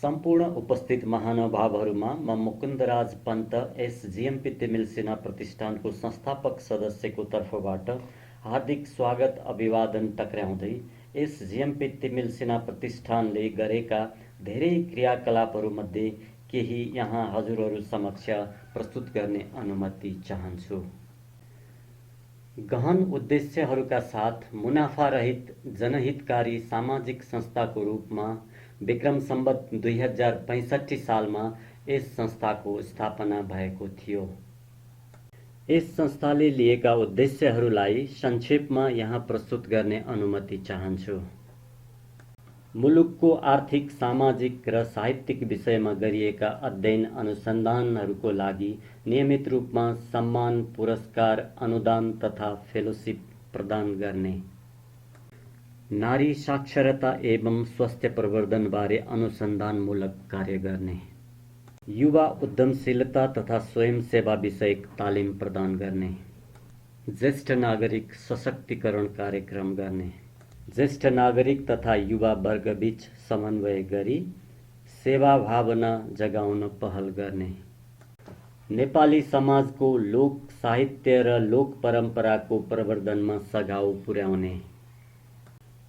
सम्पूर्ण उपस्थित महानुभावहरूमा म मुकुन्दराज पन्त जीएमपी तिमिल सेना प्रतिष्ठानको संस्थापक सदस्यको तर्फबाट हार्दिक स्वागत अभिवादन टक्र्याउँदै जीएमपी तिमिल सेना प्रतिष्ठानले गरेका धेरै क्रियाकलापहरूमध्ये केही यहाँ हजुरहरू समक्ष प्रस्तुत गर्ने अनुमति चाहन्छु। गहन उद्देश्यहरूका साथ मुनाफारहित जनहितकारी सामाजिक संस्थाको रूपमा विक्रम सम्वत 2065 सालमा यस संस्थाको स्थापना भएको थियो। यस संस्थाले लिएका उद्देश्यहरूलाई संक्षेपमा यहाँ प्रस्तुत गर्ने अनुमति चाहन्छु। मुलुकको आर्थिक, सामाजिक र साहित्यिक विषयमा गरिएका अध्ययन अनुसन्धानहरूको लागि नियमित रूपमा सम्मान, पुरस्कार, अनुदान तथा फेलोशिप प्रदान गर्ने, नारी साक्षरता एवं स्वास्थ्य प्रवर्धन बारे अनुसन्धानमूलक कार्य गर्ने, युवा उद्यमशीलता तथा स्वयंसेवा विषयक तालिम प्रदान गर्ने, ज्येष्ठ नागरिक सशक्तिकरण कार्यक्रम गर्ने, ज्येष्ठ नागरिक तथा युवा वर्ग बीच समन्वय गरी सेवा भावना जगाउन पहल गर्ने, नेपाली समाजको लोक साहित्य र लोक परम्पराको प्रवर्धनमा सघाउ पुर्याउने,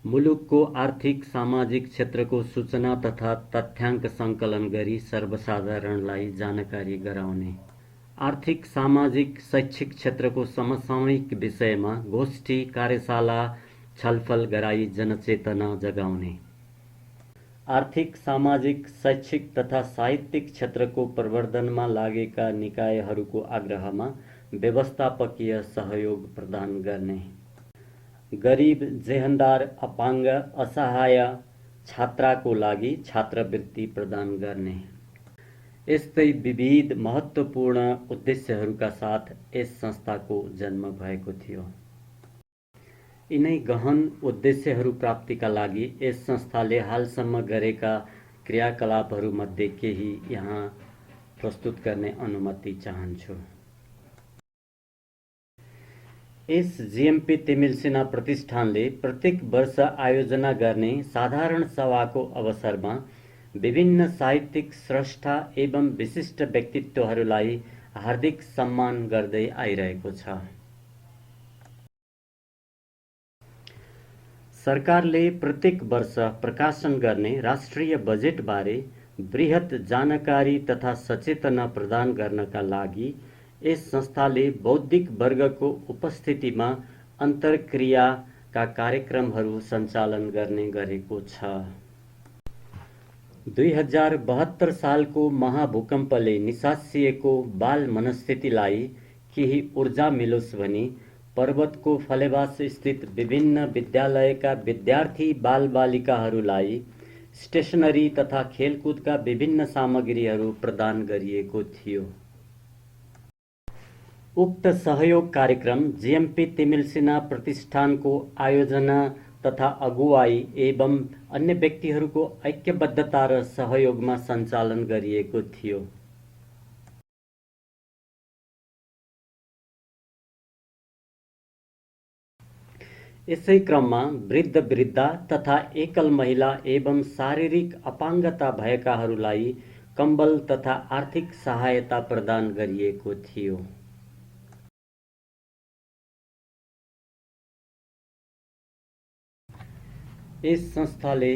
मुलुकको आर्थिक सामाजिक क्षेत्रको सूचना तथा तथ्याङ्क सङ्कलन गरी सर्वसाधारणलाई जानकारी गराउने, आर्थिक, सामाजिक, शैक्षिक क्षेत्रको समसामयिक विषयमा गोष्ठी, कार्यशाला, छलफल गराई जनचेतना जगाउने, आर्थिक, सामाजिक, शैक्षिक तथा साहित्यिक क्षेत्रको प्रवर्धनमा लागेका निकायहरूको आग्रहमा व्यवस्थापकीय सहयोग प्रदान गर्ने, गरिब, जेहनदार, अपाङ्ग, असहाय छात्राको लागि छात्रवृत्ति प्रदान गर्ने, यस्तै विविध महत्त्वपूर्ण उद्देश्यहरूका साथ यस संस्थाको जन्म भएको थियो। यिनै गहन उद्देश्यहरू प्राप्तिका लागि यस संस्थाले हालसम्म गरेका क्रियाकलापहरूमध्ये केही यहाँ प्रस्तुत गर्ने अनुमति चाहन्छु। जीएमपी तिमिल सेना प्रतिष्ठानले प्रत्येक वर्ष आयोजना गर्ने साधारण सभाको अवसरमा विभिन्न साहित्यिक स्रष्टा एवं विशिष्ट व्यक्तित्वहरूलाई हार्दिक सम्मान गर्दै आइरहेको छ। सरकारले प्रत्येक वर्ष प्रकाशन गर्ने राष्ट्रिय बजेट बारे बृहत जानकारी तथा सचेतना प्रदान गर्नका लागि यस संस्थाले बौद्धिक वर्गको उपस्थितिमा अन्तर्क्रियाका कार्यक्रमहरू सञ्चालन गर्ने गरेको छ। 2072 सालको महाभूकम्पले निसासिएको बाल मनस्थितिलाई केही ऊर्जा मिलोस् भनी पर्वतको फलेवास स्थित विभिन्न विद्यालयका विद्यार्थी बालबालिकाहरूलाई स्टेसनरी तथा खेलकुदका विभिन्न सामग्रीहरू प्रदान गरिएको थियो। उक्त सहयोग कार्यक्रम जीएमपी तिमिल सेना प्रतिष्ठानको आयोजना तथा अगुवाई एवं अन्य व्यक्तिहरूको ऐक्यबद्धता र सहयोगमा सञ्चालन गरिएको थियो। यसै क्रममा वृद्ध वृद्धा तथा एकल महिला एवं शारीरिक अपाङ्गता भएकाहरूलाई कम्बल तथा आर्थिक सहायता प्रदान गरिएको थियो। यस संस्थाले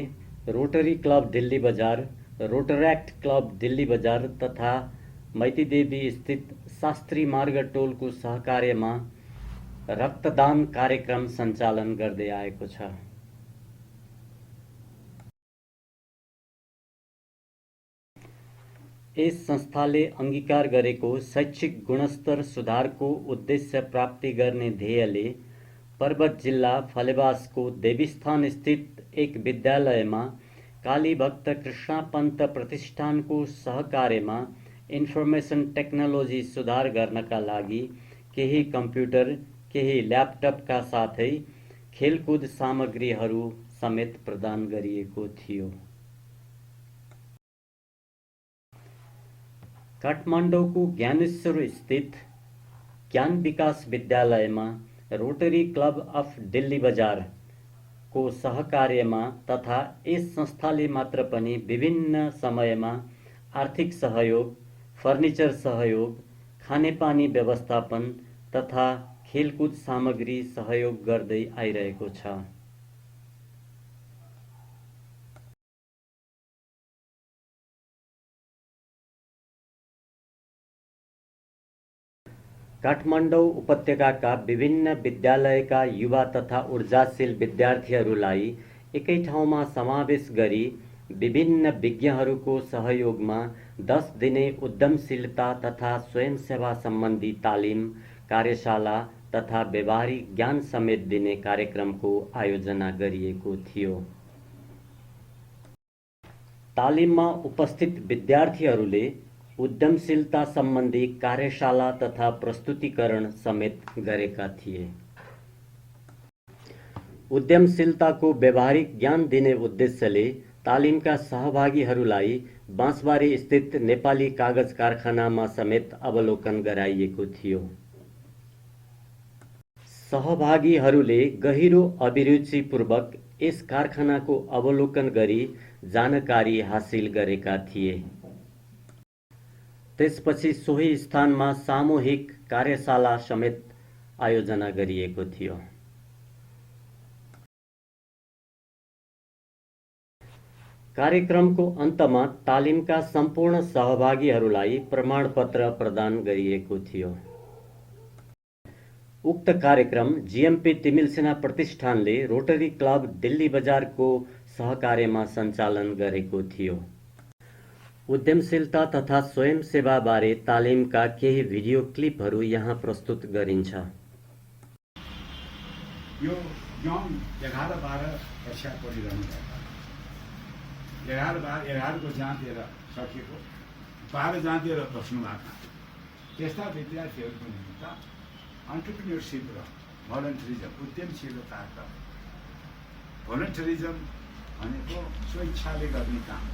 रोटरी क्लब दिल्ली बजार, रोटरैक्ट क्लब दिल्ली बजार तथा मैतीदेवी स्थित शास्त्री मार्ग टोलको सहकार्यमा रक्तदान कार्यक्रम सञ्चालन गर्दै आएको छ। यस संस्थाले अङ्गीकार गरेको शैक्षिक गुणस्तर सुधारको उद्देश्य प्राप्ति गर्ने ध्येयले पर्वत जिल्ला फलेवासको देवीस्थान स्थित एक विद्यालयमा कालीभक्त कृष्ण पन्त प्रतिष्ठानको सहकार्यमा इन्फर्मेसन टेक्नोलोजी सुधार गर्नका लागि केही कम्प्युटर, केही ल्यापटपका साथै खेलकुद सामग्रीहरू समेत प्रदान गरिएको थियो। काठमाडौँको ज्ञानेश्वर स्थित ज्ञान विकास विद्यालयमा रोटरी क्लब अफ दिल्ली बजार को सहकार्यमा तथा यस संस्थाले मात्र पनि विभिन्न समयमा आर्थिक सहयोग, फर्निचर सहयोग, खानेपानी व्यवस्थापन तथा खेलकुद सामग्री सहयोग गर्दै आइरहेको छ। काठमाडौँ उपत्यकाका विभिन्न विद्यालयका युवा तथा ऊर्जाशील विद्यार्थीहरूलाई एकै ठाउँमा समावेश गरी विभिन्न विज्ञहरूको सहयोगमा 10 दिने उद्यमशीलता तथा स्वयंसेवा सम्बन्धी तालिम, कार्यशाला तथा व्यवहारिक ज्ञान समेत दिने कार्यक्रमको आयोजना गरिएको थियो। तालिममा उपस्थित विद्यार्थीहरूले उद्यमशीलता सम्बन्धी कार्यशाला तथा प्रस्तुतिकरण समेत गरेका थिए। उद्यमशीलताको व्यवहारिक ज्ञान दिने उद्देश्यले तालिमका सहभागीहरूलाई बाँसबारी स्थित नेपाली कागज कारखानामा समेत अवलोकन गराइएको थियो। सहभागीहरूले गहिरो अभिरुचिपूर्वक यस कारखानाको अवलोकन गरी जानकारी हासिल गरेका थिए। त्यसपछि सोही स्थानमा सामूहिक कार्यशाला समेत आयोजना गरिएको थियो। कार्यक्रमको अन्तमा तालिमका सम्पूर्ण सहभागीहरूलाई प्रमाणपत्र प्रदान गरिएको थियो। उक्त कार्यक्रम जीएमपी तिमिल सेना प्रतिष्ठानले रोटरी क्लब दिल्ली बजारको सहकार्यमा सञ्चालन गरेको थियो। उद्यमशीलता तथा स्वयंसेवा बारे तालिमका केही भिडियो क्लिपहरू यहाँ प्रस्तुत गरिन्छ। यो यङ 11-12 कक्षा पढिरहनु भएको 11 को जाँतिर सकेको 12 जाँतिर बस्नु भएको त्यस्ता विद्यार्थीहरू पनि हुन्छ। एन्टरप्रेन्योरशिप र भलन्टरिजम, उद्यमशीलताका भलन्टरिजम भनेको स्वेच्छाले गर्ने काम।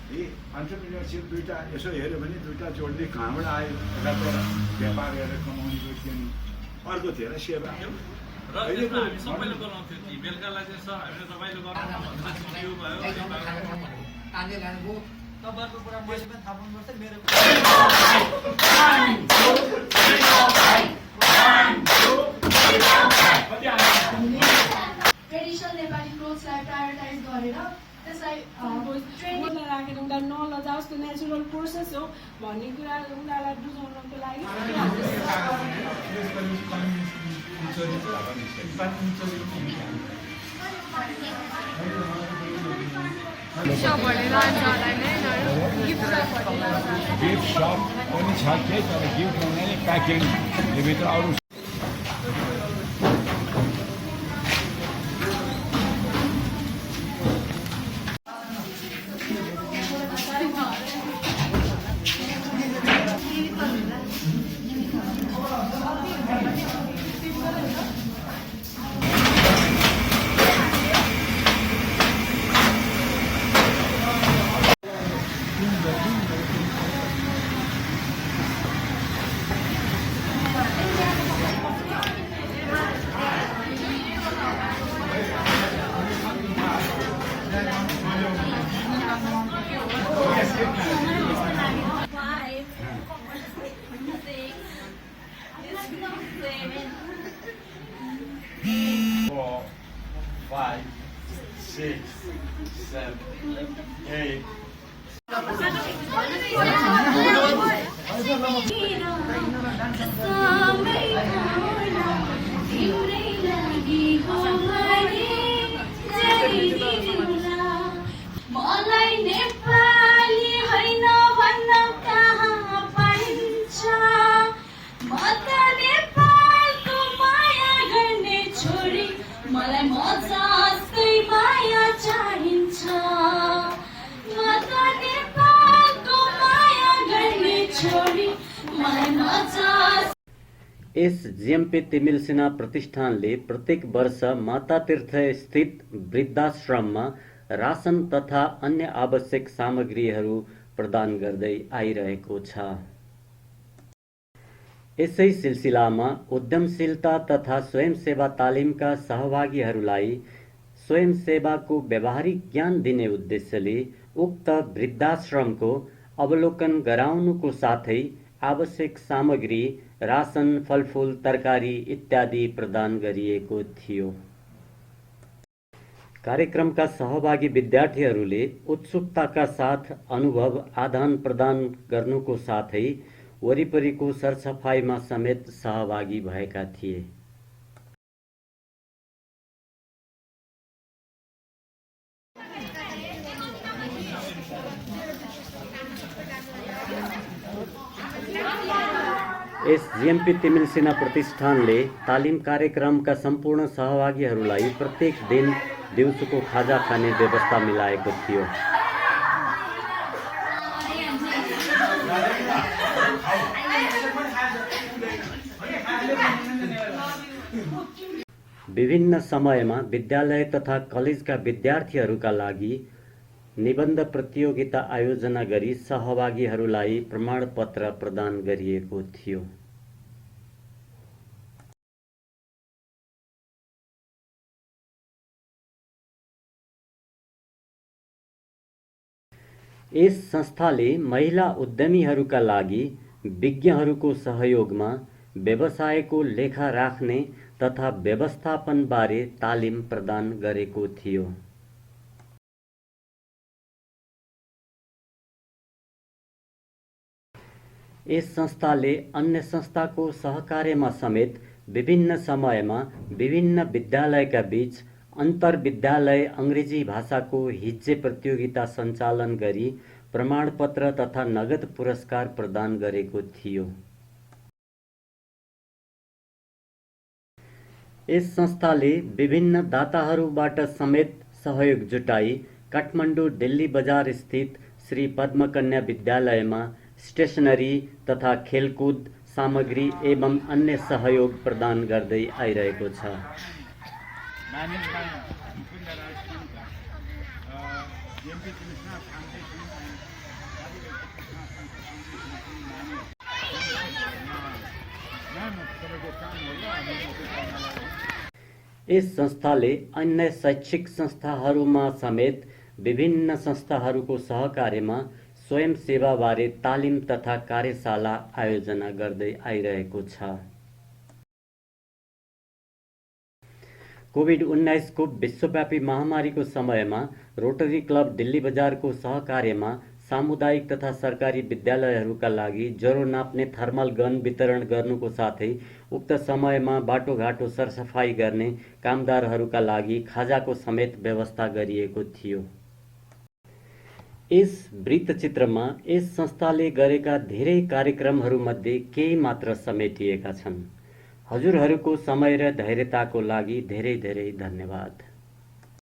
एन्टरप्रेन्योरशिप दुईटा यसो हेऱ्यो भने दुईटा जोड्ने कहाँबाट आयो? एउटा त व्यापार गरेर कमाउनेको थियो नि, अर्को थियो र सेवा। हामी सबैले बोलाउँथ्यौँ कि बेलुकालाई चाहिँ सर हामीले तपाईँले गर्नु भयो तपाईँहरूको कुरा मैले पनि थाहा पाउनुपर्छ। मेरो ट्रेडिसनल नेपाली क्लोथ्सलाई प्रायोरिटाइज गरेर त्यसलाई ट्रेनिङमा राखेर उनीहरू नलजाओस्, त्यो नेचुरल प्रोसेस हो भन्ने कुरा उनीहरूलाई बुझाउनको लागि गिफ्ट शप पनि छ के तर गिफ्ट भन्नाले प्याकिङ भित्र अरू मलाई नेपाली हैन भन्न कहाँ पाइन्छ, म त नेपालको माया गर्ने छोरी, मलाई मजाकै माया चाहिन्छ, म त नेपालको माया गर्ने छोरी, मलाई मजा। यस जीएमपी तिमिल सेना प्रतिष्ठानले प्रत्येक वर्ष माता तीर्थ स्थित वृद्धाश्रममा राशन तथा अन्य आवश्यक सामग्रीहरू प्रदान गर्दै आइरहेको छ। यसै सिलसिलामा उद्यमशीलता तथा स्वयंसेवा तालिमका सहभागीहरूलाई स्वयंसेवाको व्यावहारिक ज्ञान दिने उद्देश्यले उक्त वृद्धाश्रमको अवलोकन गराउनुको साथै आवश्यक सामग्री, राशन, फलफुल, तरकारी इत्यादि प्रदान गरिएको थियो। कार्यक्रमका सहभागी विद्यार्थीहरूले उत्सुकताका साथ अनुभव आदान प्रदान गर्नुको साथै वरिपरिको सरसफाइमा समेत सहभागी भएका थिए। यस जीएमपी तिमिल सेना प्रतिष्ठानले तालिम कार्यक्रमका सम्पूर्ण सहभागीहरूलाई प्रत्येक दिन दिउँसोको खाजा खाने व्यवस्था मिलाएको थियो। विभिन्न समयमा विद्यालय तथा कलेजका विद्यार्थीहरूका लागि निबन्ध प्रतियोगिता आयोजना गरी सहभागीहरूलाई प्रमाणपत्र प्रदान गरिएको थियो। यस संस्थाले महिला उद्यमीहरूका लागि विज्ञहरूको सहयोगमा व्यवसायको लेखा राख्ने तथा व्यवस्थापनबारे तालिम प्रदान गरेको थियो। यस संस्थाले अन्य संस्थाको सहकार्यमा समेत विभिन्न समयमा विभिन्न विद्यालयका बीच अन्तर्विद्यालय अंग्रेजी भाषाको हिज्जे प्रतियोगिता सञ्चालन गरी प्रमाणपत्र तथा नगद पुरस्कार प्रदान गरेको थियो। यस संस्थाले विभिन्न दाताहरूबाट समेत सहयोग जुटाई काठमाडौँ दिल्ली बजार स्थित श्री पद्मकन्या विद्यालयमा स्टेशनरी तथा खेलकुद सामग्री एवं अन्य सहयोग प्रदान गर्दै आइरहेको छ। यस संस्थाले अन्य शैक्षिक संस्थाहरूमा समेत विभिन्न संस्थाहरूको सहकार्यमा स्वयं सेवाबारे तालिम तथा कार्यशाला आयोजना गर्दै आइरहेको छ। कोभिड-19 को विश्वव्यापी महामारीको समयमा रोटरी क्लब दिल्ली बजारको सहकार्यमा सामुदायिक तथा सरकारी विद्यालयहरूका लागि ज्वरो नाप्ने थर्मल गन वितरण गर्नुको साथै उक्त समयमा बाटोघाटो सरसफाई गर्ने कामदारहरूका लागि खाजाको समेत व्यवस्था गरिएको थियो। यस वृत्तचित्रमा यस संस्थाले गरेका धेरै कार्यक्रमहरूमध्ये केही मात्र समेटिएका छन्। हजुरहरूको समय र धैर्यताको लागि धेरै धेरै धन्यवाद।